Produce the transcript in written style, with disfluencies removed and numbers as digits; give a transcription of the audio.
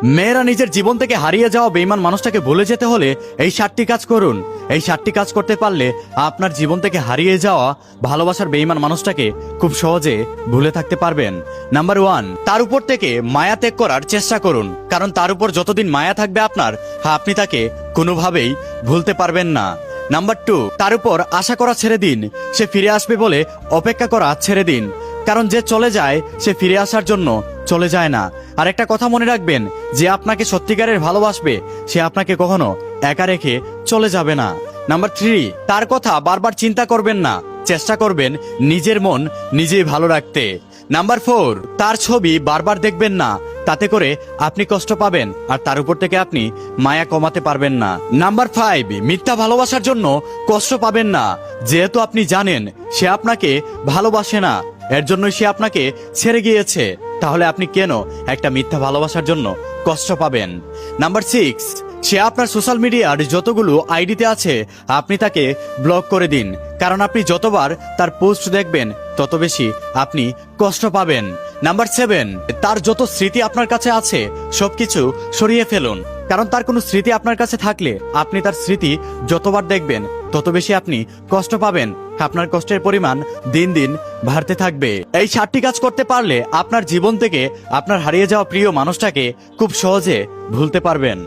মেয়েরা নিজের জীবন থেকে হারিয়ে যাওয়া বেঈমান মানুষটাকে ভুলে যেতে হলে এই 7টি কাজ করুন। এই 7টি কাজ করতে পারলে আপনার জীবন থেকে হারিয়ে যাওয়া ভালোবাসার বেঈমান মানুষটাকে খুব সহজে ভুলে থাকতে পারবেন। নাম্বার 1, তার উপর থেকে মায়া ত্যাগ করার চেষ্টা করুন, কারণ তার উপর যতদিন মায়া থাকবে আপনার, আপনি তাকে কোনোভাবেই ভুলতে পারবেন না। নাম্বার 2, তার উপর আশা করা ছেড়ে দিন। সে ফিরে আসবে বলে অপেক্ষা করা ছেড়ে দিন, কারণ যে চলে যায় সে ফিরে আসার জন্য চলে যায় না। আর একটা কথা মনে রাখবেন, যে আপনাকে সত্যিকারের ভালোবাসবে সে আপনাকে কখনো একা রেখে চলে যাবে না। নাম্বার 3, তার কথা বারবার চিন্তা করবেন না, চেষ্টা করবেন নিজের মন নিজেই ভালো রাখতে। নাম্বার 4, তার ছবি বারবার দেখবেন না, তাতে করে আপনি কষ্ট পাবেন আর তার উপর থেকে আপনি মায়া কমাতে পারবেন না। নাম্বার 5, মিথ্যা ভালোবাসার জন্য কষ্ট পাবেন না, যেহেতু আপনি জানেন সে আপনাকে ভালোবাসে না, এর জন্যই সে আপনাকে ছেড়ে গিয়েছে, তাহলে আপনি কেন একটা মিথ্যা ভালোবাসার জন্য কষ্ট পাবেন। নাম্বার 6, সে আপনার সোশ্যাল মিডিয়ার যতগুলো আইডিতে আছে আপনি তাকে ব্লক করে দিন, কারণ আপনি যতবার তার পোস্ট দেখবেন তত বেশি আপনি কষ্ট পাবেন। নাম্বার 7, তার যত স্মৃতি আপনার কাছে আছে সবকিছু সরিয়ে ফেলুন, কারণ তার কোনো স্মৃতি আপনার কাছে থাকলে আপনি তার স্মৃতি যতবার দেখবেন তত বেশি আপনি কষ্ট পাবেন, আপনার কষ্টের পরিমাণ দিন দিন বাড়তে থাকবে। এই 7টি কাজ করতে পারলে আপনার জীবন থেকে আপনার হারিয়ে যাওয়া প্রিয় মানুষটাকে খুব সহজে ভুলতে পারবেন।